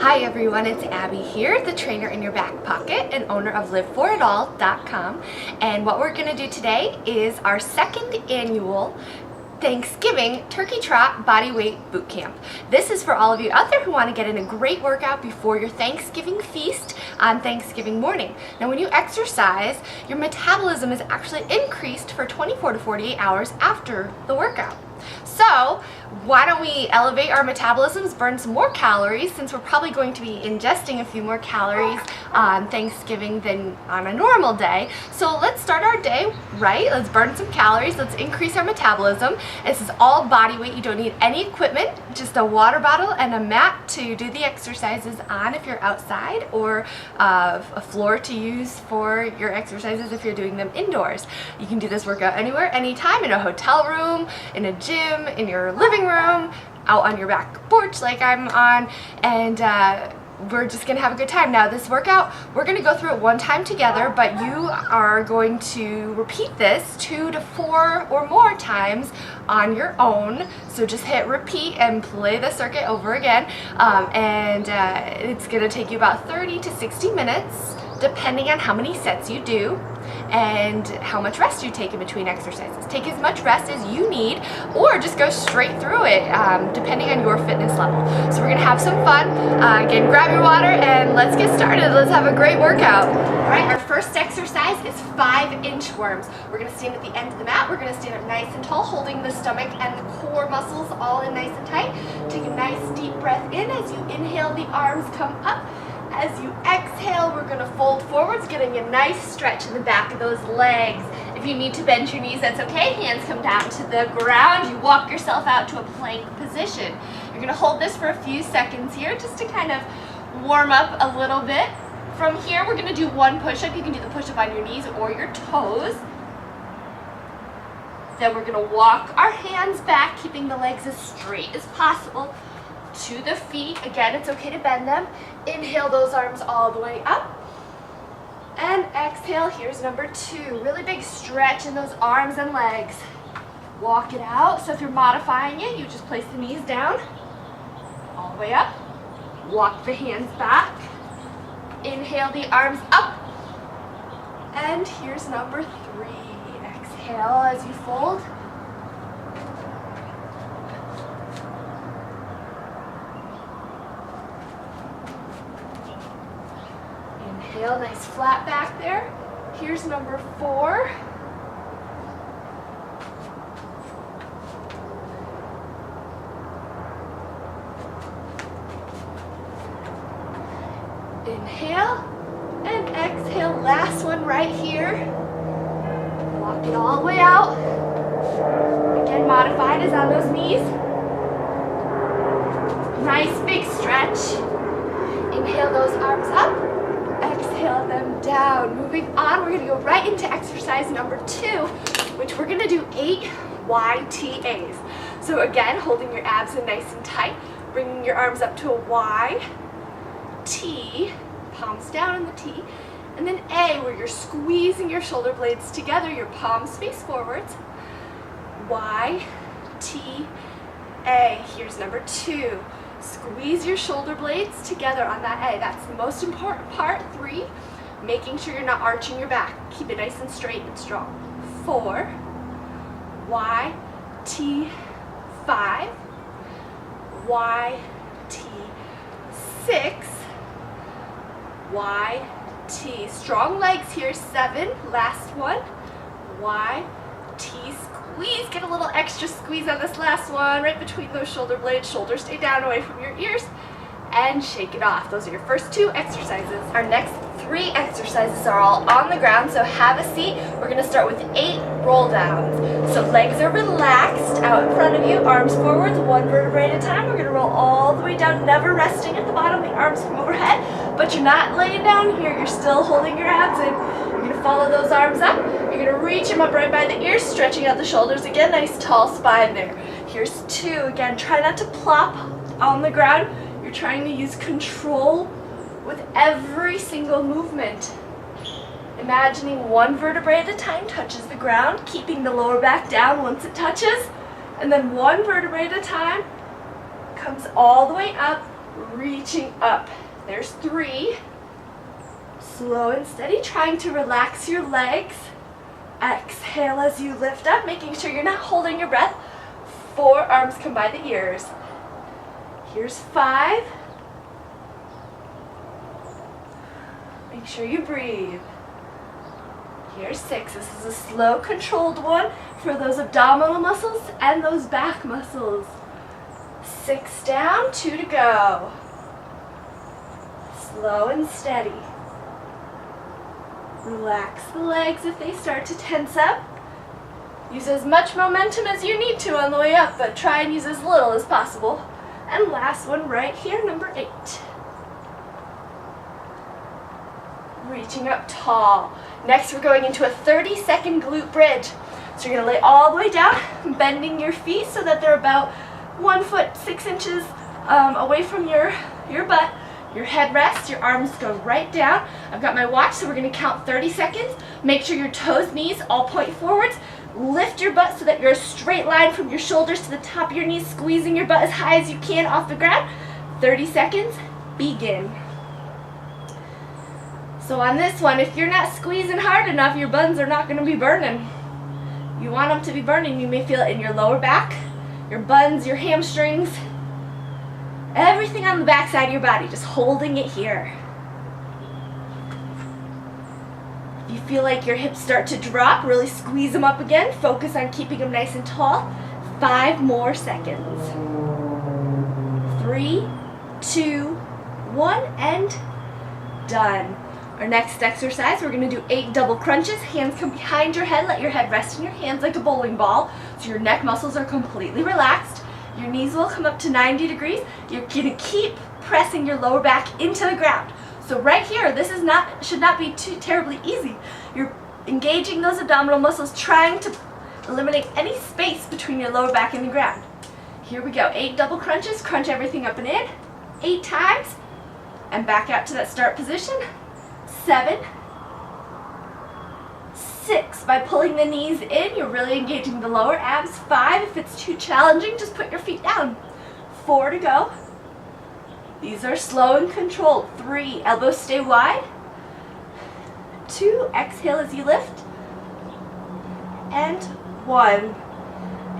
Hi everyone, it's Abby here, the trainer in your back pocket and owner of LiveForItAll.com. And what we're going to do today is our second annual Thanksgiving Turkey Trot Bodyweight Bootcamp. This is for all of you out there who want to get in a great workout before your Thanksgiving feast on Thanksgiving morning. Now when you exercise, your metabolism is actually increased for 24 to 48 hours after the workout. So why don't we elevate our metabolisms, burn some more calories, since we're probably going to be ingesting a few more calories on Thanksgiving than on a normal day. So let's start our day right. Let's burn some calories. Let's increase our metabolism. This is all body weight. You don't need any equipment, just a water bottle and a mat to do the exercises on if you're outside, or a floor to use for your exercises if you're doing them indoors. You can do this workout anywhere, anytime, in a hotel room, in a gym, in your living room, out on your back porch like I'm on, and we're just gonna have a good time. Now this workout, we're gonna go through it one time together, but you are going to repeat this 2 to 4 or more times on your own. So just hit repeat and play the circuit over again, it's gonna take you about 30 to 60 minutes depending on how many sets you do and how much rest you take in between exercises. Take as much rest as you need, or just go straight through it, depending on your fitness level. So we're gonna have some fun. Again, grab your water and let's get started. Let's have a great workout. All right, our first exercise is 5 inchworms. We're gonna stand at the end of the mat. We're gonna stand up nice and tall, holding the stomach and the core muscles all in nice and tight. Take a nice deep breath in. As you inhale, the arms come up. As you exhale, we're going to fold forwards, getting a nice stretch in the back of those legs. If you need to bend your knees, that's okay. Hands come down to the ground. You walk yourself out to a plank position. You're going to hold this for a few seconds here just to kind of warm up a little bit. From here, we're going to do one push-up. You can do the push-up on your knees or your toes. Then we're going to walk our hands back, keeping the legs as straight as possible to the feet. Again, it's okay to bend them. Inhale those arms all the way up. And exhale, here's number 2. Really big stretch in those arms and legs. Walk it out. So if you're modifying it, you just place the knees down, all the way up. Walk the hands back. Inhale the arms up. And here's number 3. Exhale as you fold. Inhale, nice flat back there. Here's number 4. Inhale and exhale. Last one right here. Walk it all the way out. Again, modified is on those knees. Nice big stretch. Inhale those arms up. Exhale them down. Moving on, we're going to go right into exercise number 2, which we're going to do 8 YTAs. So again, holding your abs in nice and tight, bringing your arms up to a Y, T, palms down in the T, and then A, where you're squeezing your shoulder blades together, your palms face forwards. Y, T, A. Here's number 2. Squeeze your shoulder blades together on that A. That's the most important part. 3, making sure you're not arching your back. Keep it nice and straight and strong. 4, Y, T, 5, Y, T, 6, Y, T. Strong legs here. 7, last one. Y, T, squeeze. Get a little extra squeeze on this last one, right between those shoulder blades. Shoulders stay down away from your ears, and shake it off. Those are your first 2 exercises. Our next 3 exercises are all on the ground, so have a seat. We're going to start with 8 roll downs. So legs are relaxed out in front of you, arms forwards, 1 vertebrae at a time. We're going to roll all the way down, never resting at the bottom, the arms from overhead, but you're not laying down here. You're still holding your abs in. You're going to follow those arms up. You're going to reach them up right by the ears, stretching out the shoulders. Again, nice tall spine there. Here's 2. Again, try not to plop on the ground. You're trying to use control with every single movement. Imagining 1 vertebrae at a time touches the ground, keeping the lower back down once it touches, and then 1 vertebrae at a time comes all the way up, reaching up. There's 3. Slow and steady, trying to relax your legs. Exhale as you lift up, making sure you're not holding your breath. 4, arms come by the ears. Here's 5. Make sure you breathe. Here's 6. This is a slow, controlled one for those abdominal muscles and those back muscles. 6 down, 2 to go. Slow and steady. Relax the legs if they start to tense up. Use as much momentum as you need to on the way up, but try and use as little as possible. And last one right here, number 8. Reaching up tall. Next we're going into a 30-second glute bridge. So you're going to lay all the way down, bending your feet so that they're about 1 foot 6 inches away from your butt. Your head rests, your arms go right down. I've got my watch, so we're going to count 30 seconds. Make sure your toes, knees all point forwards. Lift your butt so that you're a straight line from your shoulders to the top of your knees, squeezing your butt as high as you can off the ground. 30 seconds, begin. So on this one, if you're not squeezing hard enough, your buns are not going to be burning. You want them to be burning. You may feel it in your lower back, your buns, your hamstrings, everything on the back side of your body, just holding it here. If you feel like your hips start to drop, really squeeze them up again. Focus on keeping them nice and tall. 5 more seconds. 3, 2, 1, and done. Our next exercise, we're going to do 8 double crunches. Hands come behind your head. Let your head rest in your hands like a bowling ball. So your neck muscles are completely relaxed. Your knees will come up to 90 degrees. You're going to keep pressing your lower back into the ground. So right here, this should not be too terribly easy. You're engaging those abdominal muscles, trying to eliminate any space between your lower back and the ground. Here we go. 8 double crunches. Crunch everything up and in. 8 times. And back out to that start position. 7, 6. By pulling the knees in, you're really engaging the lower abs. 5. If it's too challenging, just put your feet down. 4 to go. These are slow and controlled. 3. Elbows stay wide. 2. Exhale as you lift. And 1.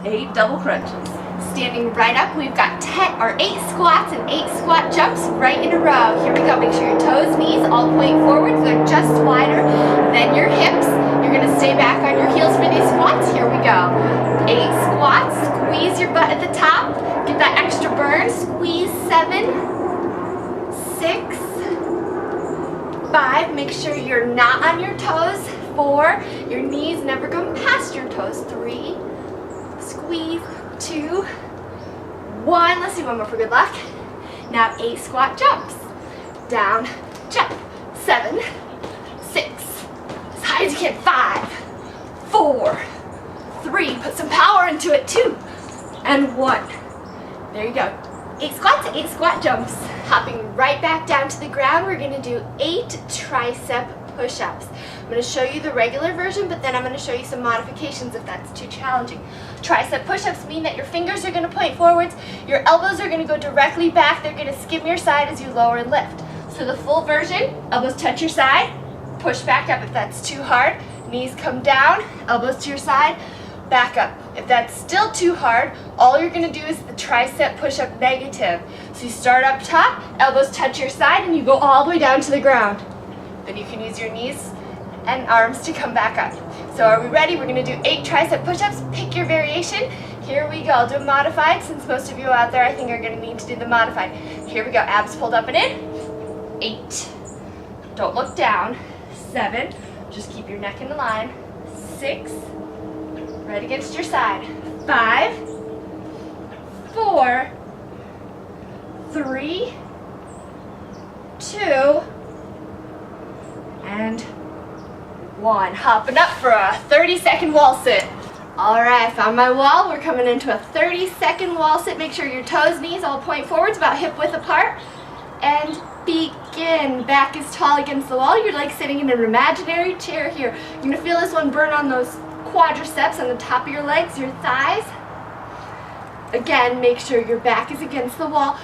8 double crunches. Standing right up, we've got 8 squats and 8 squat jumps right in a row. Here we go. Make sure your toes, knees all point forward. So they're just wider than your hips. You're going to stay back on your heels for these squats. Here we go. 8 squats. Squeeze your butt at the top. Get that extra burn. Squeeze. 7, 6, 5. Make sure you're not on your toes. 4. Your knees never come past your toes. 3. Squeeze. 2, 1. Let's do one more for good luck. Now 8 squat jumps. Down, jump. 7, 6. As high as you can. 5, 4, 3. Put some power into it. 2, and 1. There you go. 8 squats, 8 squat jumps. Hopping right back down to the ground, we're going to do 8 tricep push-ups. I'm going to show you the regular version, but then I'm going to show you some modifications if that's too challenging. Tricep push-ups mean that your fingers are going to point forwards, your elbows are going to go directly back, they're going to skim your side as you lower and lift. So the full version, elbows touch your side, push back up if that's too hard, knees come down, elbows to your side, back up. If that's still too hard, all you're going to do is the tricep push-up negative. So you start up top, elbows touch your side, and you go all the way down to the ground. Then you can use your knees and arms to come back up. So are we ready? We're going to do 8 tricep push-ups. Pick your variation. Here we go. I'll do a modified since most of you out there I think are going to need to do the modified. Here we go. Abs pulled up and in. 8. Don't look down. 7. Just keep your neck in the line. 6. Right against your side. 5. 4. 3. 2. And 1. Hopping up for a 30-second wall sit. Alright, I found my wall. We're coming into a 30-second wall sit. Make sure your toes, knees all point forwards, about hip width apart. And begin. Back is tall against the wall. You're like sitting in an imaginary chair here. You're going to feel this one burn on those quadriceps on the top of your legs, your thighs. Again, make sure your back is against the wall.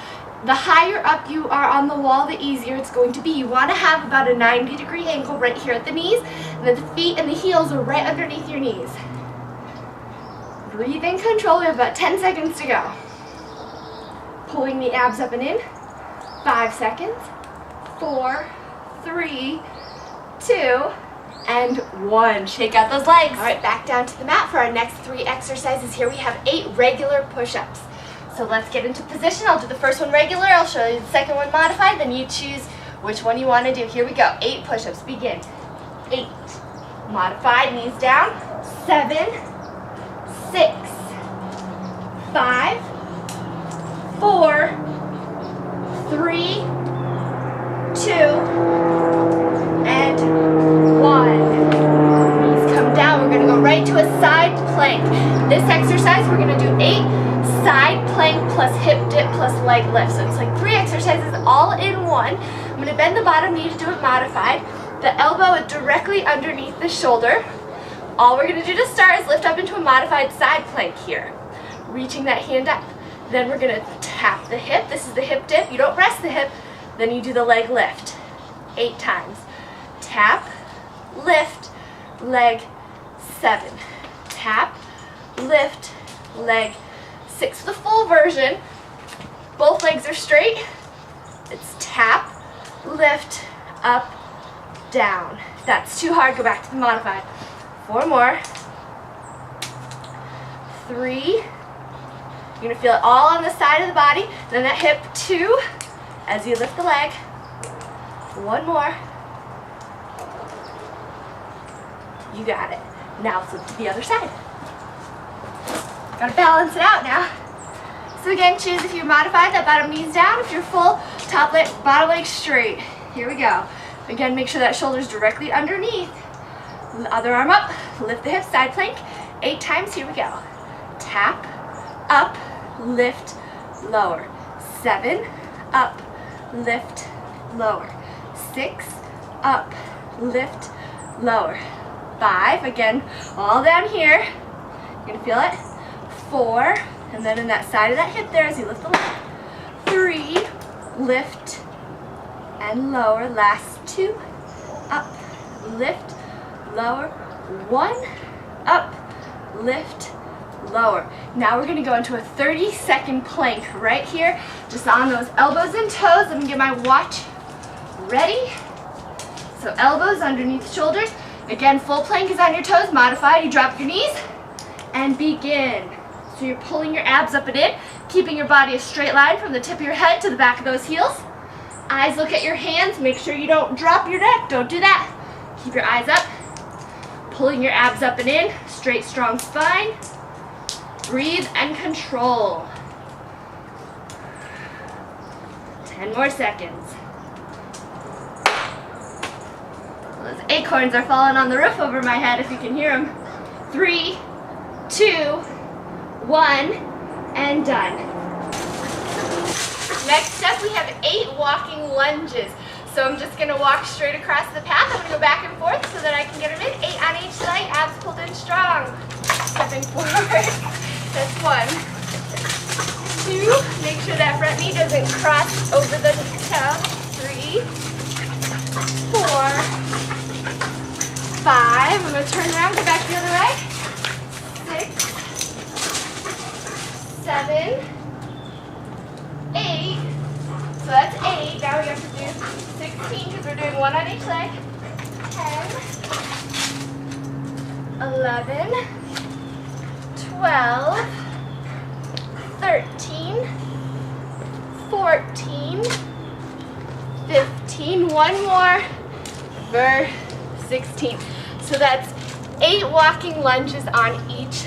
The higher up you are on the wall, the easier it's going to be. You want to have about a 90-degree angle right here at the knees, and then the feet and the heels are right underneath your knees. Breathe in control. We have about 10 seconds to go. Pulling the abs up and in. 5 seconds. 4, 3, 2, and 1. Shake out those legs. All right, back down to the mat for our next 3 exercises. Here we have 8 regular push-ups. So let's get into position. I'll do the first one regular. I'll show you the second one modified. Then you choose which one you want to do. Here we go. 8 push-ups. Begin. 8. Modified. Knees down. 7, 6, 5, 4, 3, 2, and 1. Knees come down. We're going to go right to a side plank. This exercise, we're going to do 8 side plank plus hip dip plus leg lift. So it's like 3 exercises all in one. I'm going to bend the bottom knee to do it modified. The elbow is directly underneath the shoulder. All we're going to do to start is lift up into a modified side plank here. Reaching that hand up. Then we're going to tap the hip. This is the hip dip. You don't rest the hip. Then you do the leg lift. 8 times. Tap, lift, leg, 7. Tap, lift, leg, 6. For the full version, both legs are straight. It's tap, lift, up, down. If that's too hard, go back to the modified. 4 more. 3. You're going to feel it all on the side of the body. Then that hip, 2, as you lift the leg. 1 more. You got it. Now flip to the other side. Gotta balance it out now. So again, choose if you're modified, that bottom knee's down. If you're full, top leg, bottom leg straight. Here we go. Again, make sure that shoulder's directly underneath. Other arm up, lift the hips, side plank. 8 times, here we go. Tap, up, lift, lower. 7, up, lift, lower. 6, up, lift, lower. 5, again, all down here. You're gonna feel it. 4, and then in that side of that hip there as you lift the leg. 3, lift, and lower. Last 2, up, lift, lower. 1, up, lift, lower. Now we're gonna go into a 30-second plank right here, just on those elbows and toes. Let me get my watch ready. So elbows underneath shoulders. Again, full plank is on your toes. Modified, you drop your knees and begin. So you're pulling your abs up and in, keeping your body a straight line from the tip of your head to the back of those heels. Eyes look at your hands. Make sure you don't drop your neck. Don't do that. Keep your eyes up. Pulling your abs up and in. Straight, strong spine. Breathe and control. 10 more seconds. Those acorns are falling on the roof over my head if you can hear them. 3, 2, 1, and done. Next up, we have 8 walking lunges. So I'm just going to walk straight across the path. I'm going to go back and forth so that I can get them in. 8 on each leg, abs pulled in strong. Stepping forward. That's 1. 2, make sure that front knee doesn't cross over the toe. 3, 4, 5. I'm going to turn around, go back the other way. 6, 7, 8. So that's 8. Now we have to do 16 because we're doing 1 on each leg. 10, 11, 12, 13, 14, 15. 1 more for 16. So that's 8 walking lunges on each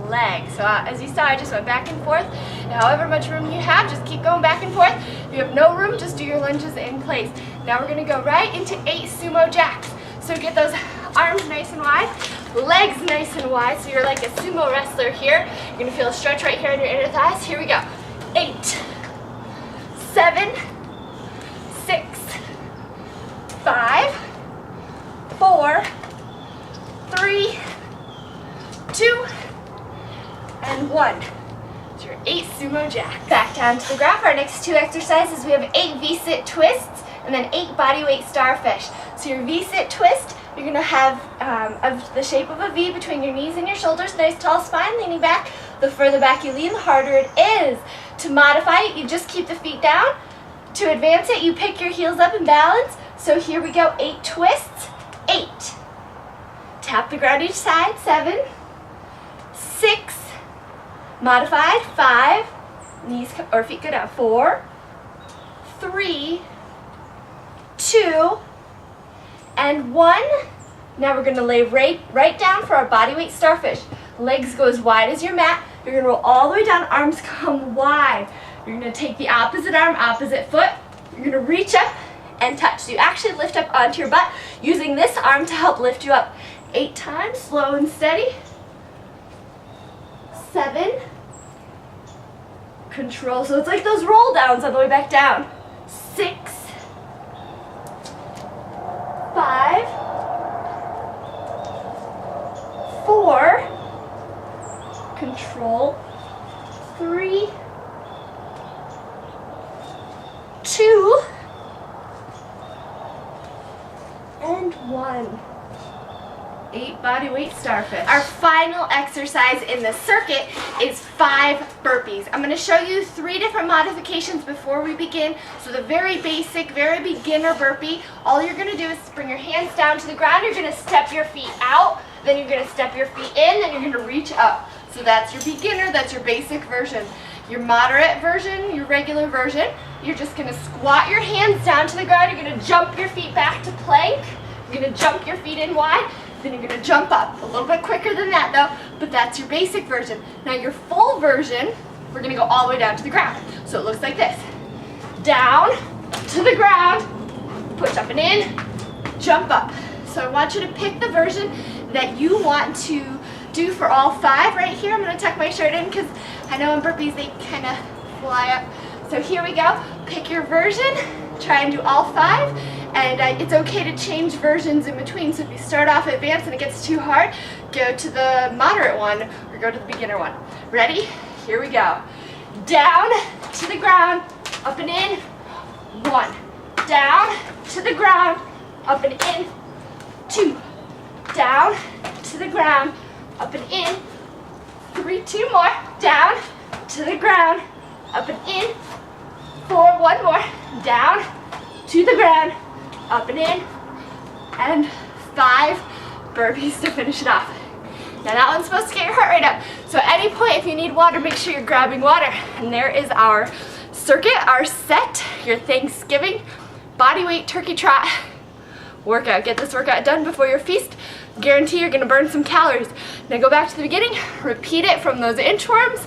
leg. So as you saw, I just went back and forth. However much room you have, just keep going back and forth. If you have no room, just do your lunges in place. Now we're going to go right into 8 sumo jacks. So get those arms nice and wide, legs nice and wide, so you're like a sumo wrestler here. You're going to feel a stretch right here in your inner thighs. Here we go. 8, 7, 6, 5, 4, 3, 2, and 1. So your 8 sumo jacks. Back down to the ground for our next 2 exercises. We have 8 V-sit twists and then 8 bodyweight starfish. So your V-sit twist, you're going to have the shape of a V between your knees and your shoulders, nice tall spine, leaning back. The further back you lean, the harder it is. To modify it, you just keep the feet down. To advance it, you pick your heels up and balance. So here we go, 8 twists, 8. Tap the ground each side, 7, 6, modified, 5, knees or feet go down, 4, 3, 2, and 1. Now we're going to lay right down for our bodyweight starfish. Legs go as wide as your mat. You're going to roll all the way down, arms come wide. You're going to take the opposite arm, opposite foot. You're going to reach up and touch. So you actually lift up onto your butt using this arm to help lift you up. 8 times, slow and steady. 7. Control. So it's like those roll downs on the way back down. 6. 5. 4. Control. 3. 2. And 1. 8 bodyweight starfish. Our final exercise in the circuit is 5 burpees. I'm going to show you 3 different modifications before we begin. So the very basic, very beginner burpee, all you're going to do is bring your hands down to the ground. You're going to step your feet out, then you're going to step your feet in, then you're going to reach up. So that's your beginner, that's your basic version. Your moderate version, your regular version, you're just going to squat your hands down to the ground. You're going to jump your feet back to plank. You're going to jump your feet in wide. Then you're going to jump up. A little bit quicker than that though, but that's your basic version. Now your full version, we're going to go all the way down to the ground. So it looks like this. Down to the ground, push up and in, jump up. So I want you to pick the version that you want to do for all 5 right here. I'm going to tuck my shirt in because I know in burpees they kind of fly up. So here we go. Pick your version. Try and do all 5. And it's okay to change versions in between. So if you start off advanced and it gets too hard, go to the moderate one or go to the beginner one. Ready? Here we go. Down to the ground, up and in. 1. Down to the ground, up and in. 2. Down to the ground, up and in. 3, 2 more. Down to the ground, up and in. 4, 1 more. Down to the ground, up and in. And 5 burpees to finish it off. Now that one's supposed to get your heart rate up. So at any point, if you need water, make sure you're grabbing water. And there is our circuit, our set, your Thanksgiving bodyweight turkey trot workout. Get this workout done before your feast. Guarantee you're gonna burn some calories. Now go back to the beginning, repeat it from those inchworms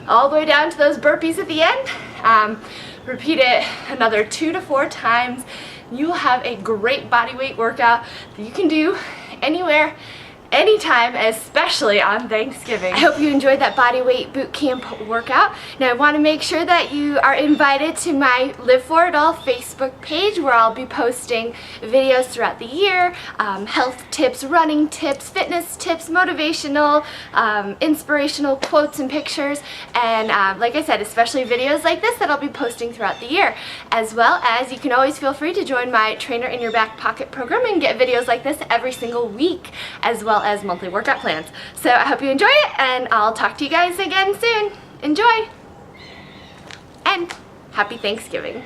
all the way down to those burpees at the end. Repeat it another 2 to 4 times. You will have a great body weight workout that you can do anywhere, anytime, especially on Thanksgiving. I hope you enjoyed that body weight boot camp workout. Now I want to make sure that you are invited to my Live For It All Facebook page where I'll be posting videos throughout the year, health tips, running tips, fitness tips, motivational, inspirational quotes and pictures, and like I said, especially videos like this that I'll be posting throughout the year. As well as you can always feel free to join my Trainer in Your Back Pocket program and get videos like this every single week, as well as monthly workout plans. So I hope you enjoy it, and I'll talk to you guys again soon. Enjoy! And happy Thanksgiving.